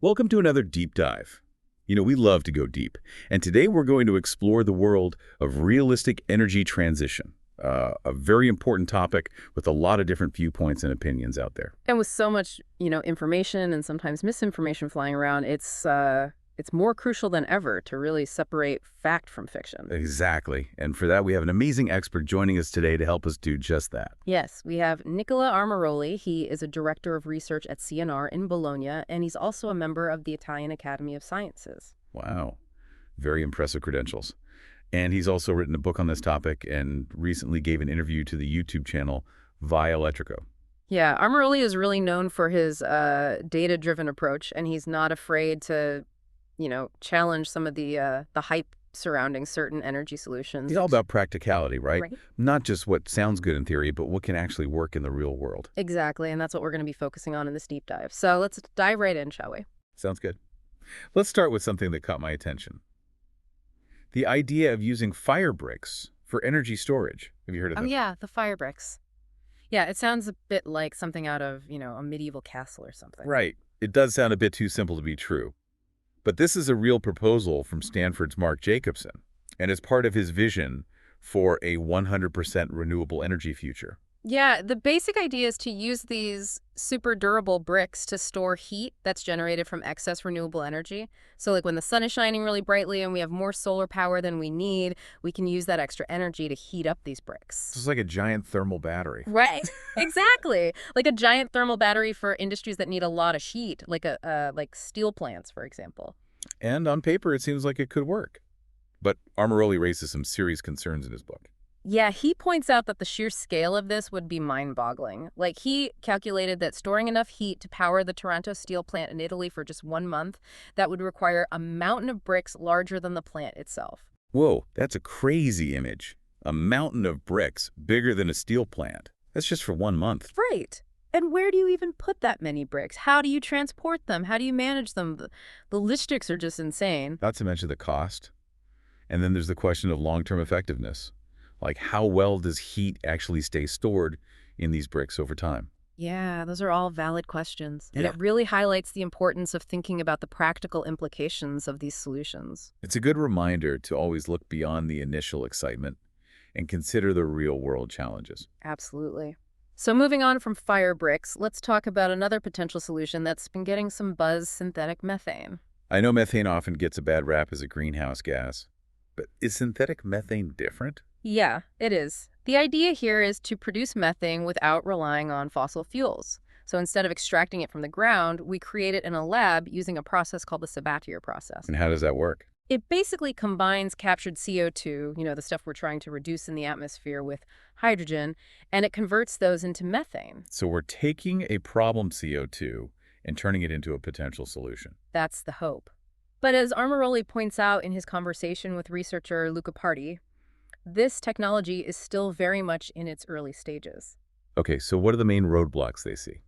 Welcome to another deep dive. We love to go deep, and today we're going to explore the world of realistic energy transition, a very important topic with a lot of different viewpoints and opinions out there. And with so much, information and sometimes misinformation flying around, it's more crucial than ever to really separate fact from fiction. Exactly, and for that we have an amazing expert joining us today to help us do just that. Yes, we have Nicola Armaroli. He is a director of research at CNR in Bologna, and he's also a member of the Italian Academy of Sciences. Wow, very impressive credentials. And he's also written a book on this topic and recently gave an interview to the YouTube channel Via Electrico. Yeah, Armaroli is really known for his data-driven approach, and he's not afraid to challenge some of the hype surrounding certain energy solutions. It's all about practicality, right? Right. Not just what sounds good in theory, but what can actually work in the real world. Exactly, and that's what we're going to be focusing on in this deep dive. So let's dive right in, shall we? Sounds good. Let's start with something that caught my attention. The idea of using fire bricks for energy storage. Have you heard of Oh that? yeah, the fire bricks. Yeah, it sounds a bit like something out of, a medieval castle or something. Right. It does sound a bit too simple to be true. But this is a real proposal from Stanford's Mark Jacobson, and it's part of his vision for a 100% renewable energy future. Yeah, the basic idea is to use these super durable bricks to store heat that's generated from excess renewable energy. So like when the sun is shining really brightly and we have more solar power than we need, we can use that extra energy to heat up these bricks. This is like a giant thermal battery. Right. Exactly. Like a giant thermal battery for industries that need a lot of heat, like steel plants, for example. And on paper, it seems like it could work. But Armaroli raises some serious concerns in his book. Yeah, he points out that the sheer scale of this would be mind-boggling. Like, he calculated that storing enough heat to power the Taranto steel plant in Italy for just 1 month, that would require a mountain of bricks larger than the plant itself. Whoa, that's a crazy image. A mountain of bricks bigger than a steel plant. That's just for 1 month. Right. And where do you even put that many bricks? How do you transport them? How do you manage them? The logistics are just insane. Not to mention the cost. And then there's the question of long-term effectiveness. Like, how well does heat actually stay stored in these bricks over time? Yeah, those are all valid questions. And Yeah. it really highlights the importance of thinking about the practical implications of these solutions. It's a good reminder to always look beyond the initial excitement and consider the real-world challenges. Absolutely. So moving on from fire bricks, let's talk about another potential solution that's been getting some buzz: synthetic methane. I know methane often gets a bad rap as a greenhouse gas, but is synthetic methane different? Yeah, it is. The idea here is to produce methane without relying on fossil fuels. So instead of extracting it from the ground, we create it in a lab using a process called the Sabatier process. And how does that work? It basically combines captured CO2, the stuff we're trying to reduce in the atmosphere, with hydrogen, and it converts those into methane. So we're taking a problem CO2 and turning it into a potential solution. That's the hope. But as Armaroli points out in his conversation with researcher Luca Pardi, this technology is still very much in its early stages. Okay, so what are the main roadblocks they see?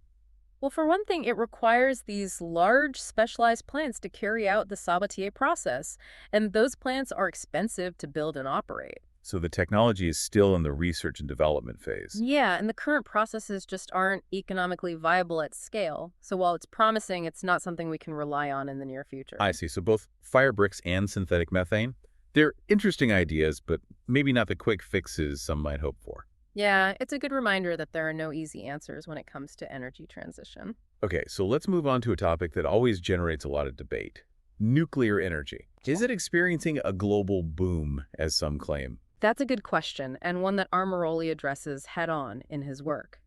Well, for one thing, it requires these large specialized plants to carry out the Sabatier process, and those plants are expensive to build and operate. So the technology is still in the research and development phase. Yeah, and the current processes just aren't economically viable at scale. So while it's promising, it's not something we can rely on in the near future. I see. So both fire bricks and synthetic methane, they're interesting ideas, but maybe not the quick fixes some might hope for. Yeah, it's a good reminder that there are no easy answers when it comes to energy transition. Okay, so let's move on to a topic that always generates a lot of debate. Nuclear energy. Is it experiencing a global boom, as some claim? That's a good question, and one that Armaroli addresses head-on in his work.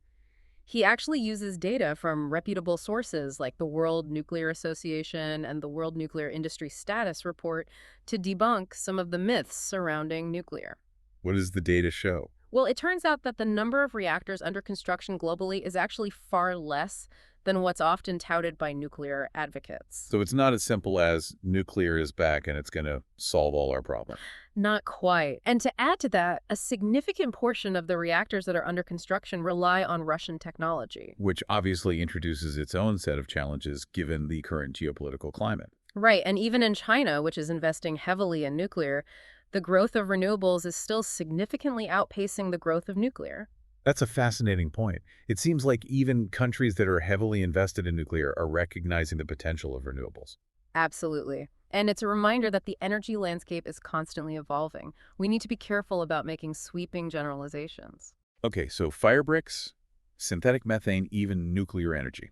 He actually uses data from reputable sources like the World Nuclear Association and the World Nuclear Industry Status Report to debunk some of the myths surrounding nuclear. What does the data show? Well, it turns out that the number of reactors under construction globally is actually far less than what's often touted by nuclear advocates. So it's not as simple as nuclear is back and it's going to solve all our problems. Not quite. And to add to that, a significant portion of the reactors that are under construction rely on Russian technology. Which obviously introduces its own set of challenges given the current geopolitical climate. Right, and even in China, which is investing heavily in nuclear, the growth of renewables is still significantly outpacing the growth of nuclear. That's a fascinating point. It seems like even countries that are heavily invested in nuclear are recognizing the potential of renewables. Absolutely. And it's a reminder that the energy landscape is constantly evolving. We need to be careful about making sweeping generalizations. Okay, so fire bricks, synthetic methane, even nuclear energy.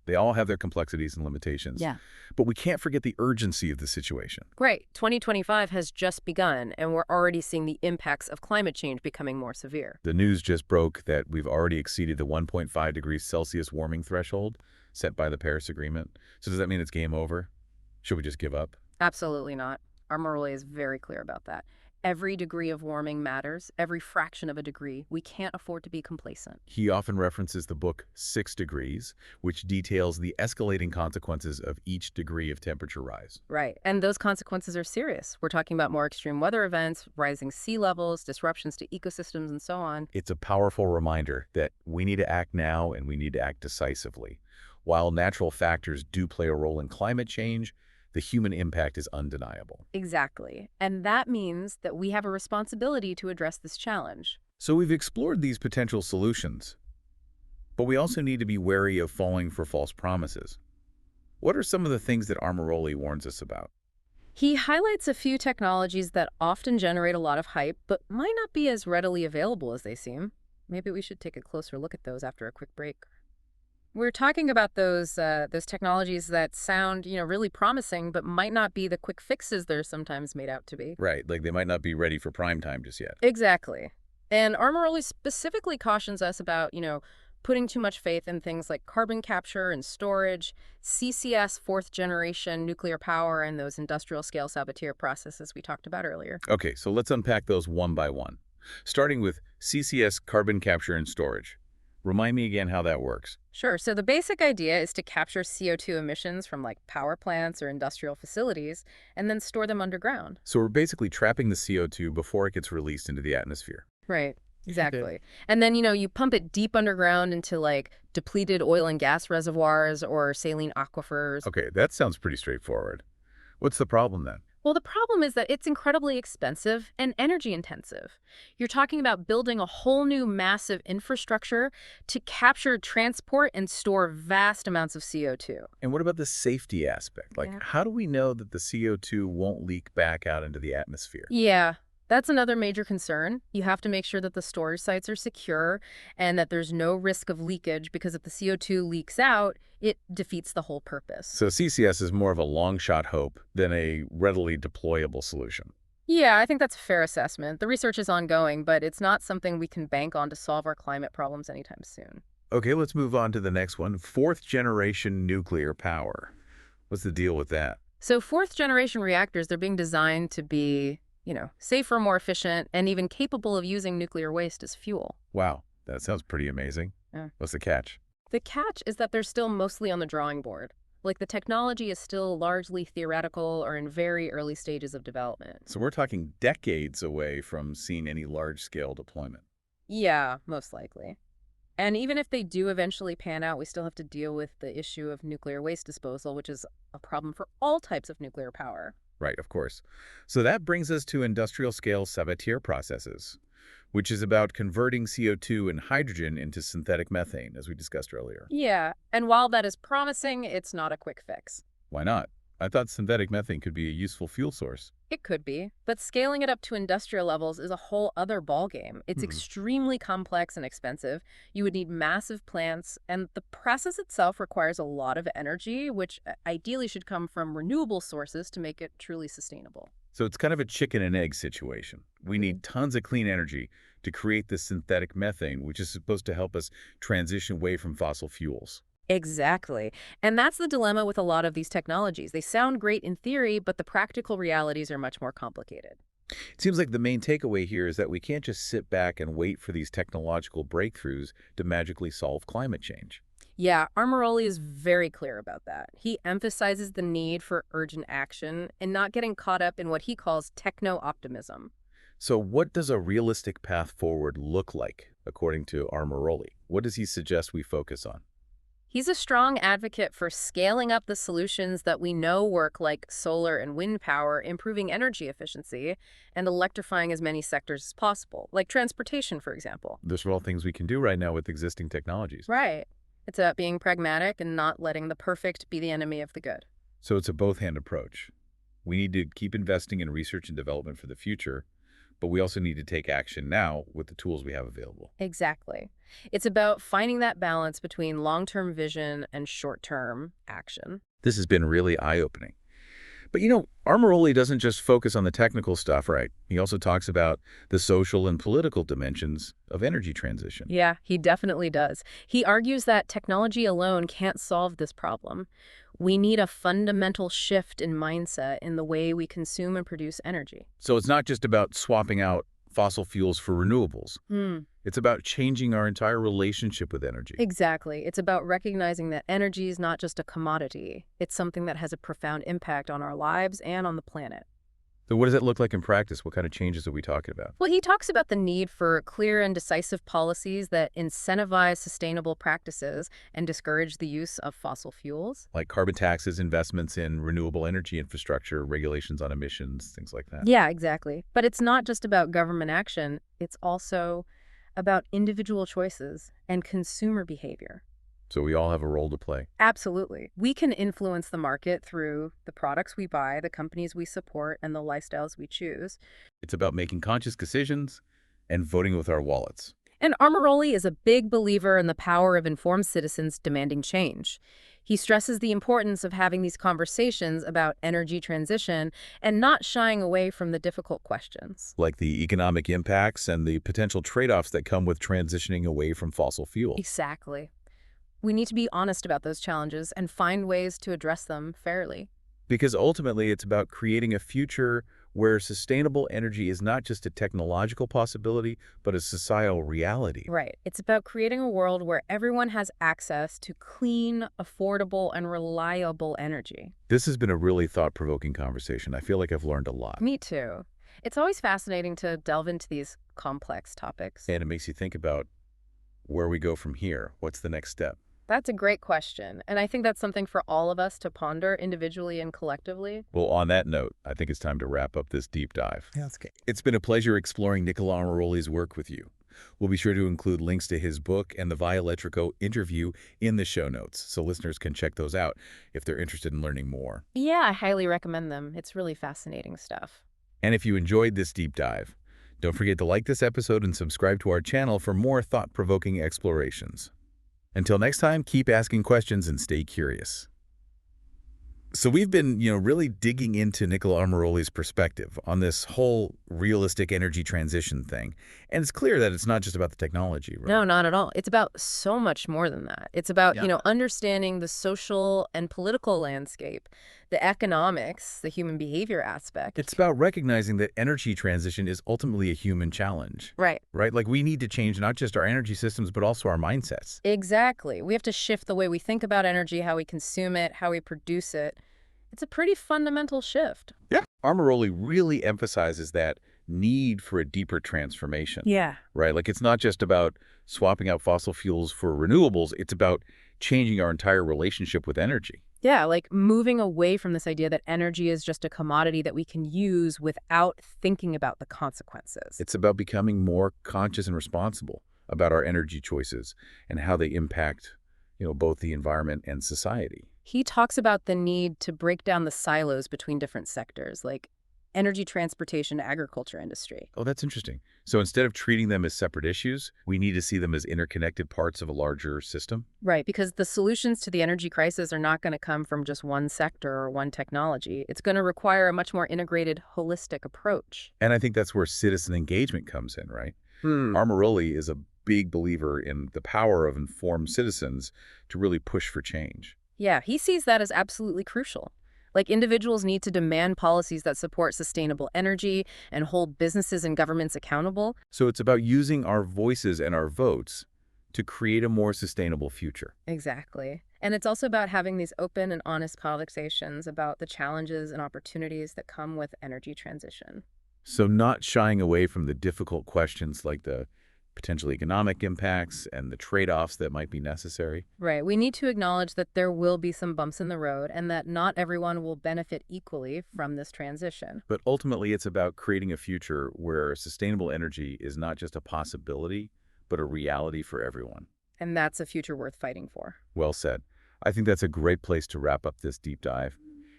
They all have their complexities and limitations. Yeah. But we can't forget the urgency of the situation. Great. 2025 has just begun, and we're already seeing the impacts of climate change becoming more severe. The news just broke that we've already exceeded the 1.5 degrees Celsius warming threshold set by the Paris Agreement. So does that mean it's game over? Should we just give up? Absolutely not. Armaroli is very clear about that. Every degree of warming matters, every fraction of a degree. We can't afford to be complacent. He often references the book 6 Degrees, which details the escalating consequences of each degree of temperature rise. Right. And those consequences are serious. We're talking about more extreme weather events, rising sea levels, disruptions to ecosystems, and so on. It's a powerful reminder that we need to act now and we need to act decisively. While natural factors do play a role in climate change, the human impact is undeniable. Exactly. And that means that we have a responsibility to address this challenge. So we've explored these potential solutions, but we also need to be wary of falling for false promises. What are some of the things that Armaroli warns us about? He highlights a few technologies that often generate a lot of hype, but might not be as readily available as they seem. Maybe we should take a closer look at those after a quick break. We're talking about those technologies that sound, really promising, but might not be the quick fixes they're sometimes made out to be. Right, like they might not be ready for prime time just yet. Exactly. And Armaroli specifically cautions us about, putting too much faith in things like carbon capture and storage, CCS fourth generation nuclear power, and those industrial scale Sabatier processes we talked about earlier. Okay, so let's unpack those one by one. Starting with CCS, carbon capture and storage. Remind me again how that works. Sure. So the basic idea is to capture CO2 emissions from power plants or industrial facilities and then store them underground. So we're basically trapping the CO2 before it gets released into the atmosphere. Right. Exactly. And then, you pump it deep underground into depleted oil and gas reservoirs or saline aquifers. Okay, that sounds pretty straightforward. What's the problem then? Well, the problem is that it's incredibly expensive and energy intensive. You're talking about building a whole new massive infrastructure to capture, transport, and store vast amounts of CO2. And what about the safety aspect? Yeah. How do we know that the CO2 won't leak back out into the atmosphere? Yeah, that's another major concern. You have to make sure that the storage sites are secure and that there's no risk of leakage, because if the CO2 leaks out, it defeats the whole purpose. So CCS is more of a long-shot hope than a readily deployable solution. Yeah, I think that's a fair assessment. The research is ongoing, but it's not something we can bank on to solve our climate problems anytime soon. Okay, let's move on to the next one. Fourth generation nuclear power. What's the deal with that? So fourth generation reactors, they're being designed to be, safer, more efficient, and even capable of using nuclear waste as fuel. Wow, that sounds pretty amazing. Yeah. What's the catch? The catch is that they're still mostly on the drawing board. The technology is still largely theoretical or in very early stages of development. So we're talking decades away from seeing any large-scale deployment. Yeah, most likely. And even if they do eventually pan out, we still have to deal with the issue of nuclear waste disposal, which is a problem for all types of nuclear power. Right, of course. So that brings us to industrial-scale Sabatier processes, which is about converting CO2 and hydrogen into synthetic methane, as we discussed earlier. Yeah, and while that is promising, it's not a quick fix. Why not? I thought synthetic methane could be a useful fuel source. It could be, but scaling it up to industrial levels is a whole other ballgame. It's extremely complex and expensive. You would need massive plants, and the process itself requires a lot of energy, which ideally should come from renewable sources to make it truly sustainable. So it's kind of a chicken and egg situation. We need tons of clean energy to create this synthetic methane, which is supposed to help us transition away from fossil fuels. Exactly. And that's the dilemma with a lot of these technologies. They sound great in theory, but the practical realities are much more complicated. It seems like the main takeaway here is that we can't just sit back and wait for these technological breakthroughs to magically solve climate change. Yeah, Armaroli is very clear about that. He emphasizes the need for urgent action and not getting caught up in what he calls techno-optimism. So what does a realistic path forward look like, according to Armaroli? What does he suggest we focus on? He's a strong advocate for scaling up the solutions that we know work, like solar and wind power, improving energy efficiency, and electrifying as many sectors as possible, like transportation, for example. Those are all things we can do right now with existing technologies. Right. It's about being pragmatic and not letting the perfect be the enemy of the good. So it's a both-hand approach. We need to keep investing in research and development for the future, but we also need to take action now with the tools we have available. Exactly. It's about finding that balance between long-term vision and short-term action. This has been really eye-opening. But Armaroli doesn't just focus on the technical stuff, right? He also talks about the social and political dimensions of energy transition. Yeah, he definitely does. He argues that technology alone can't solve this problem. We need a fundamental shift in mindset in the way we consume and produce energy. So it's not just about swapping out fossil fuels for renewables. It's about changing our entire relationship with energy. Exactly. It's about recognizing that energy is not just a commodity. It's something that has a profound impact on our lives and on the planet. So what does it look like in practice? What kind of changes are we talking about? Well, he talks about the need for clear and decisive policies that incentivize sustainable practices and discourage the use of fossil fuels. Like carbon taxes, investments in renewable energy infrastructure, regulations on emissions, things like that. Yeah, exactly. But it's not just about government action. It's also about individual choices and consumer behavior. So we all have a role to play. Absolutely. We can influence the market through the products we buy, the companies we support, and the lifestyles we choose. It's about making conscious decisions and voting with our wallets. And Armaroli is a big believer in the power of informed citizens demanding change. He stresses the importance of having these conversations about energy transition and not shying away from the difficult questions. Like the economic impacts and the potential trade-offs that come with transitioning away from fossil fuels. Exactly. We need to be honest about those challenges and find ways to address them fairly. Because ultimately, it's about creating a future where sustainable energy is not just a technological possibility, but a societal reality. Right. It's about creating a world where everyone has access to clean, affordable, and reliable energy. This has been a really thought-provoking conversation. I feel like I've learned a lot. Me too. It's always fascinating to delve into these complex topics. And it makes you think about where we go from here. What's the next step? That's a great question, and I think that's something for all of us to ponder individually and collectively. Well, on that note, I think it's time to wrap up this deep dive. Yeah, that's good. It's been a pleasure exploring Nicola Armaroli's work with you. We'll be sure to include links to his book and the Via Electrico interview in the show notes, so listeners can check those out if they're interested in learning more. Yeah, I highly recommend them. It's really fascinating stuff. And if you enjoyed this deep dive, don't forget to like this episode and subscribe to our channel for more thought-provoking explorations. Until next time, keep asking questions and stay curious. So we've been, really digging into Nicola Armaroli's perspective on this whole realistic energy transition thing. And it's clear that it's not just about the technology, right? No, not at all. It's about so much more than that. It's about, Yeah. Understanding the social and political landscape, the economics, the human behavior aspect. It's about recognizing that energy transition is ultimately a human challenge, Right. right? Like we need to change not just our energy systems, but also our mindsets. Exactly. We have to shift the way we think about energy, how we consume it, how we produce it. It's a pretty fundamental shift. Yeah. Armaroli really emphasizes that need for a deeper transformation. Yeah. Right? Like it's not just about swapping out fossil fuels for renewables. It's about changing our entire relationship with energy. Yeah, like moving away from this idea that energy is just a commodity that we can use without thinking about the consequences. It's about becoming more conscious and responsible about our energy choices and how they impact, both the environment and society. He talks about the need to break down the silos between different sectors, like energy, transportation, agriculture industry. Oh, that's interesting. So instead of treating them as separate issues, we need to see them as interconnected parts of a larger system. Right, because the solutions to the energy crisis are not going to come from just one sector or one technology. It's going to require a much more integrated, holistic approach. And I think that's where citizen engagement comes in, right? Armaroli is a big believer in the power of informed citizens to really push for change. Yeah, he sees that as absolutely crucial. Like, individuals need to demand policies that support sustainable energy and hold businesses and governments accountable. So it's about using our voices and our votes to create a more sustainable future. Exactly. And it's also about having these open and honest conversations about the challenges and opportunities that come with energy transition. So not shying away from the difficult questions like the potential economic impacts, and the trade-offs that might be necessary. Right. We need to acknowledge that there will be some bumps in the road and that not everyone will benefit equally from this transition. But ultimately, it's about creating a future where sustainable energy is not just a possibility, but a reality for everyone. And that's a future worth fighting for. Well said. I think that's a great place to wrap up this deep dive.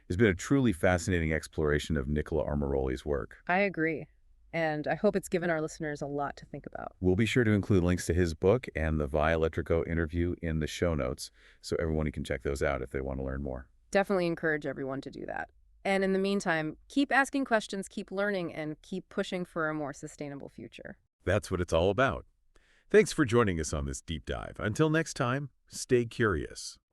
It's been a truly fascinating exploration of Nicola Armaroli's work. I agree. And I hope it's given our listeners a lot to think about. We'll be sure to include links to his book and the Via Electrico interview in the show notes, so everyone can check those out if they want to learn more. Definitely encourage everyone to do that. And in the meantime, keep asking questions, keep learning, and keep pushing for a more sustainable future. That's what it's all about. Thanks for joining us on this deep dive. Until next time, stay curious.